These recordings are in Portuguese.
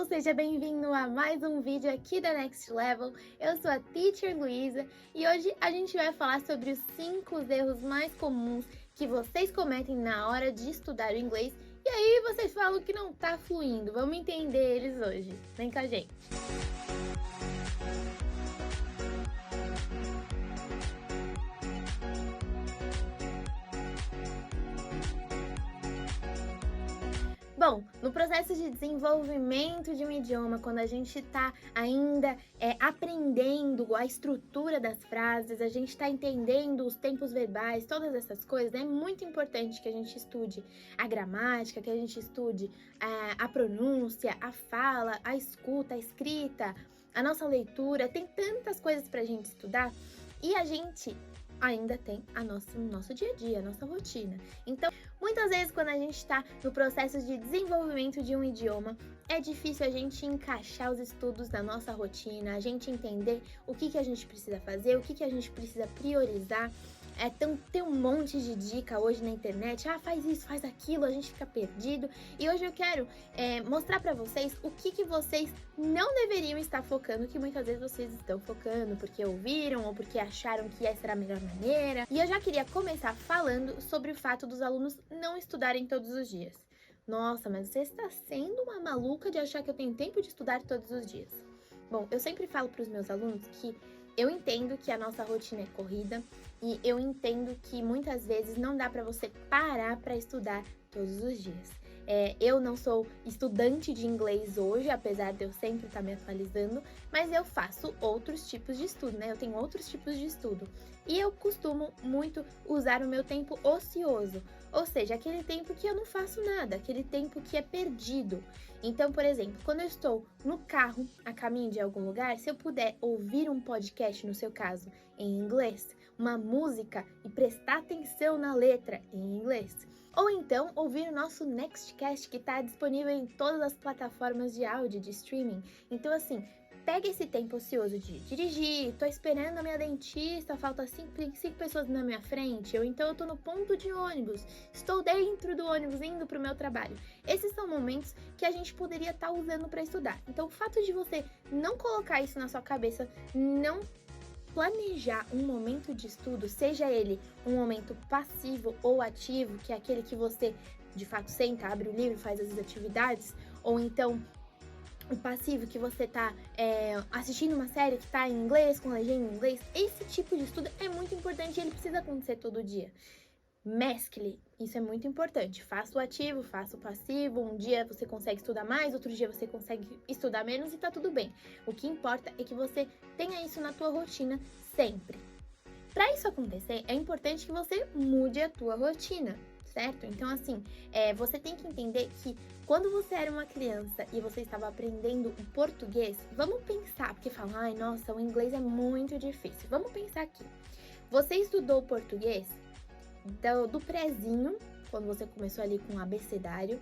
pessoal, seja bem-vindo a mais um vídeo aqui da Next Level. Eu sou a Teacher Luísa e hoje a gente vai falar sobre os 5 erros mais comuns que vocês cometem na hora de estudar o inglês e aí vocês falam que não tá fluindo. Vamos entender eles hoje. Vem com a gente! Bom, no processo de desenvolvimento de um idioma, quando a gente está ainda aprendendo a estrutura das frases, a gente está entendendo os tempos verbais, todas essas coisas, é muito importante que a gente estude a gramática, que a gente estude a pronúncia, a fala, a escuta, a escrita, a nossa leitura. Tem tantas coisas para a gente estudar e a gente ainda tem o nosso dia a dia, a nossa rotina. Então, muitas vezes quando a gente está no processo de desenvolvimento de um idioma, é difícil a gente encaixar os estudos na nossa rotina, a gente entender o que a gente precisa fazer, o que a gente precisa priorizar. Tem um monte de dica hoje na internet, faz isso, faz aquilo, a gente fica perdido. E hoje eu quero mostrar pra vocês o que vocês não deveriam estar focando, que muitas vezes vocês estão focando porque ouviram ou porque acharam que essa era a melhor maneira. E eu já queria começar falando sobre o fato dos alunos não estudarem todos os dias. Nossa, mas você está sendo uma maluca de achar que eu tenho tempo de estudar todos os dias. Bom, eu sempre falo para os meus alunos que eu entendo que a nossa rotina é corrida e eu entendo que muitas vezes não dá para você parar para estudar todos os dias. Eu não sou estudante de inglês hoje, apesar de eu sempre estar me atualizando, mas eu faço outros tipos de estudo, né? Eu tenho outros tipos de estudo. E eu costumo muito usar o meu tempo ocioso, ou seja, aquele tempo que eu não faço nada, aquele tempo que é perdido. Então, por exemplo, quando eu estou no carro, a caminho de algum lugar, se eu puder ouvir um podcast, no seu caso, em inglês, uma música e prestar atenção na letra em inglês, ou então ouvir o nosso Nextcast, que está disponível em todas as plataformas de áudio, de streaming. Então, assim, pega esse tempo ocioso de dirigir, tô esperando a minha dentista, falta 5 pessoas na minha frente, ou então eu tô no ponto de ônibus, estou dentro do ônibus indo pro meu trabalho. Esses são momentos que a gente poderia estar usando para estudar. Então, o fato de você não colocar isso na sua cabeça, não planejar um momento de estudo, seja ele um momento passivo ou ativo, que é aquele que você de fato senta, abre o livro, faz as atividades, ou então o passivo que você tá assistindo uma série que tá em inglês, com legenda em inglês, esse tipo de estudo é muito importante e ele precisa acontecer todo dia. Mescle, isso é muito importante. Faça o ativo, faça o passivo. Um dia você consegue estudar mais, outro dia você consegue estudar menos e tá tudo bem. O que importa é que você tenha isso na tua rotina sempre. Para isso acontecer, é importante que você mude a tua rotina, certo? Então, assim, você tem que entender que quando você era uma criança e você estava aprendendo o português, vamos pensar, porque falam, ai, nossa, o inglês é muito difícil. Vamos pensar aqui. Você estudou português do prézinho, quando você começou ali com o abecedário,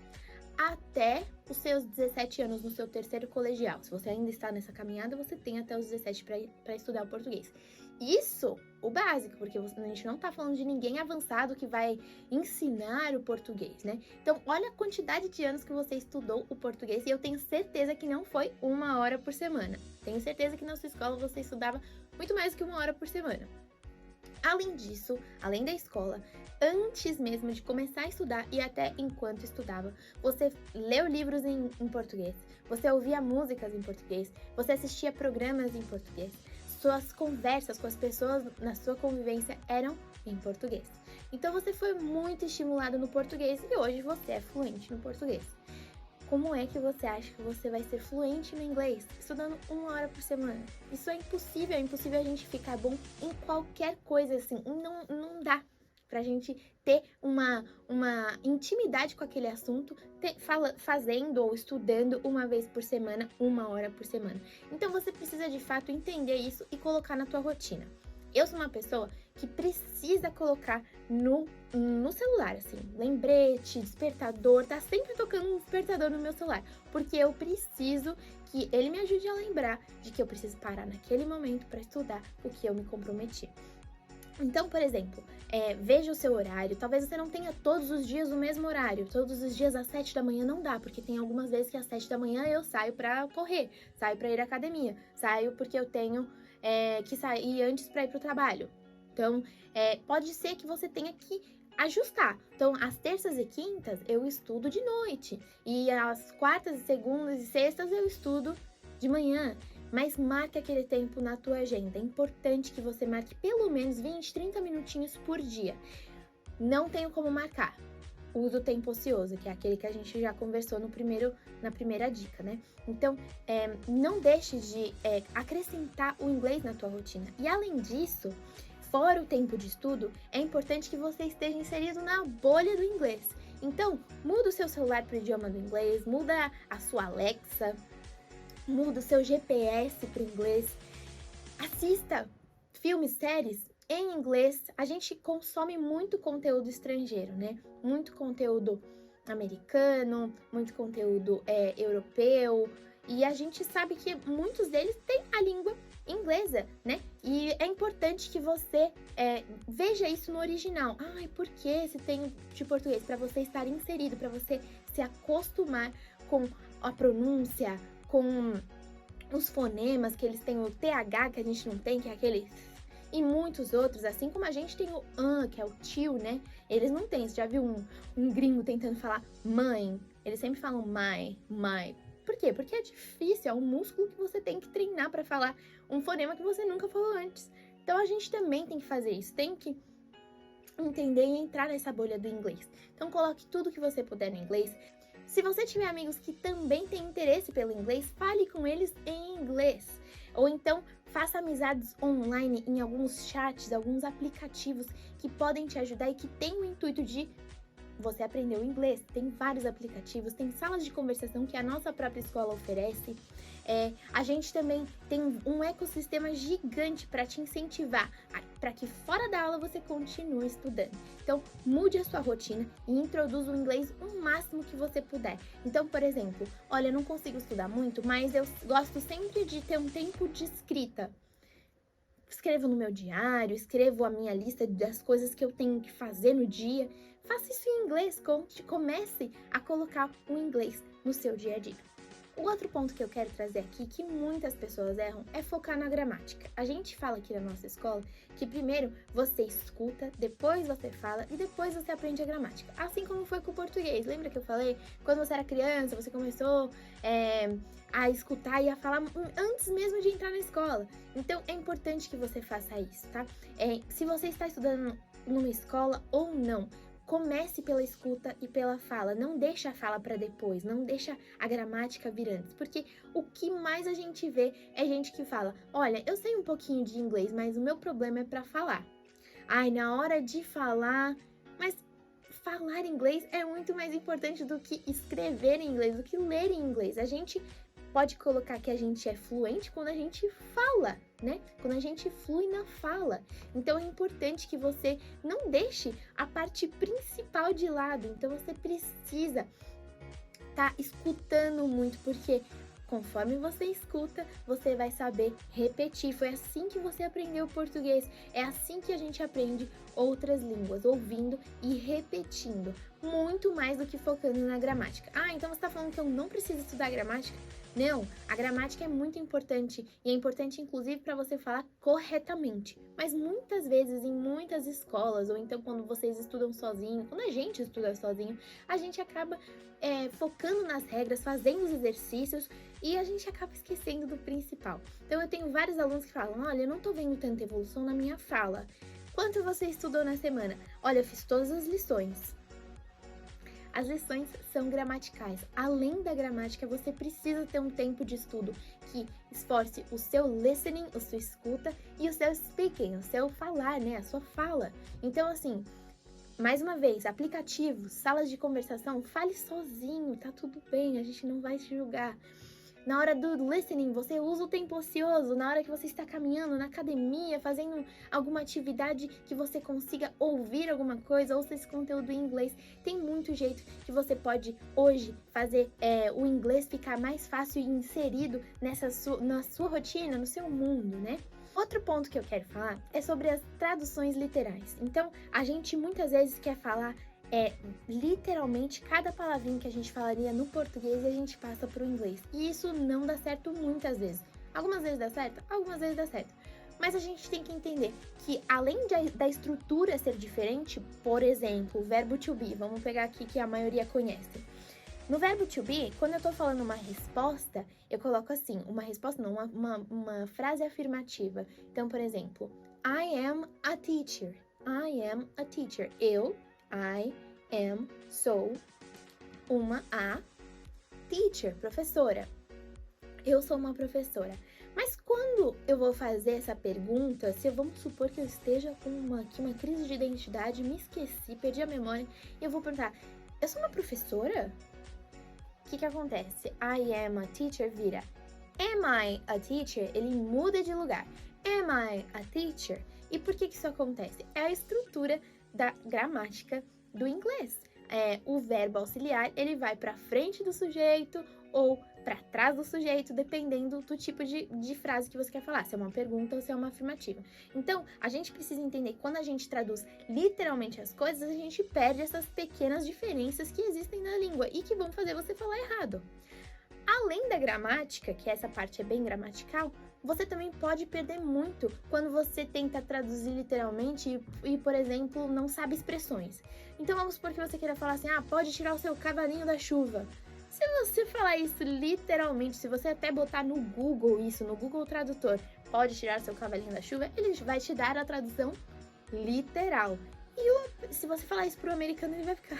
até os seus 17 anos no seu terceiro colegial. Se você ainda está nessa caminhada, você tem até os 17 para estudar o português. Isso, o básico, porque a gente não está falando de ninguém avançado que vai ensinar o português, né? Então, olha a quantidade de anos que você estudou o português e eu tenho certeza que não foi 1 hora por semana. Tenho certeza que na sua escola você estudava muito mais do que 1 hora por semana. Além disso, além da escola, antes mesmo de começar a estudar e até enquanto estudava, você leu livros em português, você ouvia músicas em português, você assistia programas em português, suas conversas com as pessoas na sua convivência eram em português. Então você foi muito estimulado no português e hoje você é fluente no português. Como é que você acha que você vai ser fluente no inglês estudando 1 hora por semana? Isso é impossível a gente ficar bom em qualquer coisa assim. Não dá pra gente ter uma intimidade com aquele assunto fazendo ou estudando 1 vez por semana, 1 hora por semana. Então você precisa de fato entender isso e colocar na tua rotina. Eu sou uma pessoa que precisa colocar no celular, assim, lembrete, despertador, tá sempre tocando um despertador no meu celular, porque eu preciso que ele me ajude a lembrar de que eu preciso parar naquele momento para estudar o que eu me comprometi. Então, por exemplo, veja o seu horário. Talvez você não tenha todos os dias o mesmo horário. Todos os dias às 7 da manhã não dá, porque tem algumas vezes que às 7 da manhã eu saio pra correr, saio pra ir à academia, saio porque eu tenho que sair antes pra ir pro trabalho. Então, pode ser que você tenha que ajustar. Então, às terças e quintas eu estudo de noite, e às quartas, segundas e sextas eu estudo de manhã. Mas marque aquele tempo na tua agenda. É importante que você marque pelo menos 20, 30 minutinhos por dia. Não tenho como marcar. Usa o tempo ocioso, que é aquele que a gente já conversou na primeira dica, né? Então, não deixe de acrescentar o inglês na tua rotina. E além disso, fora o tempo de estudo, é importante que você esteja inserido na bolha do inglês. Então, muda o seu celular para o idioma do inglês, muda a sua Alexa, muda o seu GPS para o inglês, assista filmes, séries em inglês. A gente consome muito conteúdo estrangeiro, né? Muito conteúdo americano, muito conteúdo europeu, e a gente sabe que muitos deles têm a língua inglesa, né? E é importante que você veja isso no original. Ai, por que se tem de português? Para você estar inserido, para você se acostumar com a pronúncia, com os fonemas, que eles têm o TH que a gente não tem, que é aquele, e muitos outros, assim como a gente tem o an, que é o tio, né? Eles não têm. Você já viu um gringo tentando falar mãe? Eles sempre falam my. Por quê? Porque é difícil, é um músculo que você tem que treinar para falar um fonema que você nunca falou antes. Então a gente também tem que fazer isso, tem que entender e entrar nessa bolha do inglês. Então coloque tudo que você puder no inglês. Se você tiver amigos que também têm interesse pelo inglês, fale com eles em inglês. Ou então, faça amizades online em alguns chats, alguns aplicativos que podem te ajudar e que têm o intuito de você aprender o inglês. Tem vários aplicativos, tem salas de conversação que a nossa própria escola oferece. A gente também tem um ecossistema gigante para te incentivar, para que fora da aula você continue estudando. Então, mude a sua rotina e introduza o inglês o máximo que você puder. Então, por exemplo, olha, eu não consigo estudar muito, mas eu gosto sempre de ter um tempo de escrita. Escrevo no meu diário, escrevo a minha lista das coisas que eu tenho que fazer no dia. Faça isso em inglês, comece a colocar o inglês no seu dia a dia. O outro ponto que eu quero trazer aqui, que muitas pessoas erram, é focar na gramática. A gente fala aqui na nossa escola que primeiro você escuta, depois você fala e depois você aprende a gramática. Assim como foi com o português. Lembra que eu falei? Quando você era criança, você começou a escutar e a falar antes mesmo de entrar na escola. Então, é importante que você faça isso, tá? Se você está estudando numa escola ou não, comece pela escuta e pela fala. Não deixa a fala para depois, não deixa a gramática vir antes, porque o que mais a gente vê é gente que fala: olha, eu sei um pouquinho de inglês, mas o meu problema é para falar. Ai, na hora de falar, mas falar inglês é muito mais importante do que escrever em inglês, do que ler em inglês. A gente pode colocar que a gente é fluente quando a gente fala, né? Quando a gente flui na fala. Então é importante que você não deixe a parte principal de lado. Então você precisa estar escutando muito, porque conforme você escuta, você vai saber repetir. Foi assim que você aprendeu português. É assim que a gente aprende outras línguas, ouvindo e repetindo. Muito mais do que focando na gramática. Ah, então você está falando que eu não preciso estudar gramática? Não, a gramática é muito importante e é importante inclusive para você falar corretamente. Mas muitas vezes em muitas escolas, ou então quando vocês estudam sozinho, quando a gente estuda sozinho, a gente acaba focando nas regras, fazendo os exercícios e a gente acaba esquecendo do principal. Então eu tenho vários alunos que falam: olha, eu não tô vendo tanta evolução na minha fala. Quanto você estudou na semana? Olha, eu fiz todas as lições. As lições são gramaticais. Além da gramática, você precisa ter um tempo de estudo que esforce o seu listening, a sua escuta, e o seu speaking, o seu falar, né? A sua fala. Então, assim, mais uma vez, aplicativos, salas de conversação, fale sozinho, tá tudo bem, a gente não vai te julgar. Na hora do listening, você usa o tempo ocioso, na hora que você está caminhando na academia, fazendo alguma atividade que você consiga ouvir alguma coisa, ouça esse conteúdo em inglês. Tem muito jeito que você pode hoje fazer o inglês ficar mais fácil e inserido na sua rotina, no seu mundo, né? Outro ponto que eu quero falar é sobre as traduções literais. Então, a gente muitas vezes quer falar literalmente cada palavrinha que a gente falaria no português e a gente passa para o inglês. E isso não dá certo muitas vezes. Algumas vezes dá certo, algumas vezes dá certo. Mas a gente tem que entender que além da estrutura ser diferente, por exemplo, o verbo to be, vamos pegar aqui que a maioria conhece. No verbo to be, quando eu tô falando uma resposta, eu coloco assim, uma resposta não, uma frase afirmativa. Então, por exemplo, I am a teacher. I am a teacher. I am, sou a teacher, professora. Eu sou uma professora. Mas quando eu vou fazer essa pergunta, se vamos supor que eu esteja com uma crise de identidade, me esqueci, perdi a memória, e eu vou perguntar, eu sou uma professora? O que acontece? I am a teacher vira am I a teacher? Ele muda de lugar. Am I a teacher? E por que isso acontece? É a estrutura da gramática do inglês. O verbo auxiliar, ele vai para frente do sujeito ou para trás do sujeito, dependendo do tipo de frase que você quer falar, se é uma pergunta ou se é uma afirmativa. Então, a gente precisa entender que quando a gente traduz literalmente as coisas, a gente perde essas pequenas diferenças que existem na língua e que vão fazer você falar errado. Além da gramática, que essa parte é bem gramatical, você também pode perder muito quando você tenta traduzir literalmente e, por exemplo, não sabe expressões. Então vamos supor que você queira falar assim, pode tirar o seu cavalinho da chuva. Se você falar isso literalmente, se você até botar no Google isso, no Google Tradutor, pode tirar seu cavalinho da chuva, ele vai te dar a tradução literal. E se você falar isso pro americano, ele vai ficar...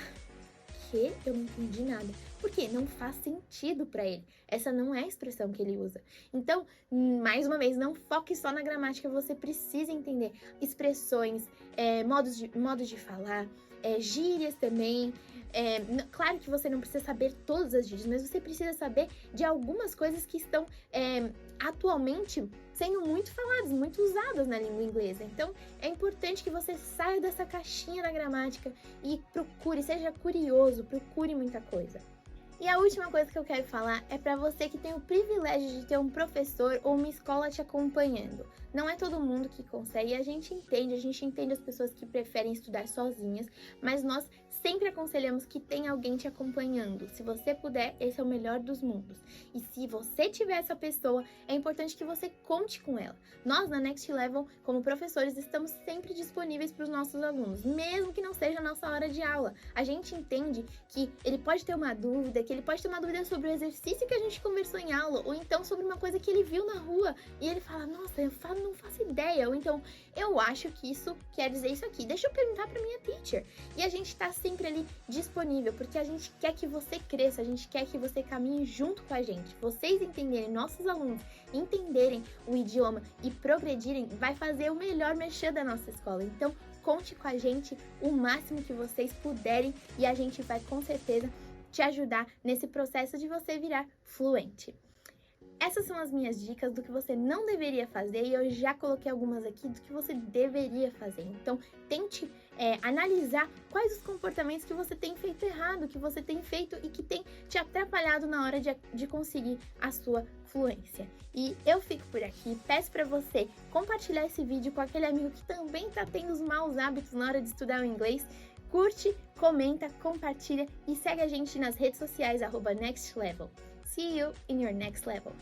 Que? Eu não entendi nada. Porque não faz sentido para ele. Essa não é a expressão que ele usa. Então, mais uma vez, não foque só na gramática, você precisa entender expressões, modos de falar, gírias também. Claro que você não precisa saber todas as gírias, mas você precisa saber de algumas coisas que estão atualmente sendo muito faladas, muito usadas na língua inglesa. Então, é importante que você saia dessa caixinha da gramática e procure, seja curioso, procure muita coisa. E a última coisa que eu quero falar é para você que tem o privilégio de ter um professor ou uma escola te acompanhando. Não é todo mundo que consegue, a gente entende as pessoas que preferem estudar sozinhas, mas nós sempre aconselhamos que tenha alguém te acompanhando. Se você puder, esse é o melhor dos mundos. E se você tiver essa pessoa, é importante que você conte com ela. Nós, na Next Level, como professores, estamos sempre disponíveis para os nossos alunos, mesmo que não seja a nossa hora de aula. A gente entende que ele pode ter uma dúvida, que ele pode ter uma dúvida sobre o exercício que a gente conversou em aula, ou então sobre uma coisa que ele viu na rua, e ele fala, nossa, eu não faço ideia, ou então, eu acho que isso quer dizer isso aqui, deixa eu perguntar para minha teacher. E a gente tá sempre ali disponível, porque a gente quer que você cresça, a gente quer que você caminhe junto com a gente. Vocês entenderem, nossos alunos entenderem o idioma e progredirem, vai fazer o melhor merchan da nossa escola. Então, conte com a gente o máximo que vocês puderem e a gente vai com certeza te ajudar nesse processo de você virar fluente. Essas são as minhas dicas do que você não deveria fazer e eu já coloquei algumas aqui do que você deveria fazer. Então, tente analisar quais os comportamentos que você tem feito errado, que você tem feito e que tem te atrapalhado na hora de conseguir a sua fluência. E eu fico por aqui, peço para você compartilhar esse vídeo com aquele amigo que também está tendo os maus hábitos na hora de estudar o inglês. Curte, comenta, compartilha e segue a gente nas redes sociais @nextlevel. See you in your next level.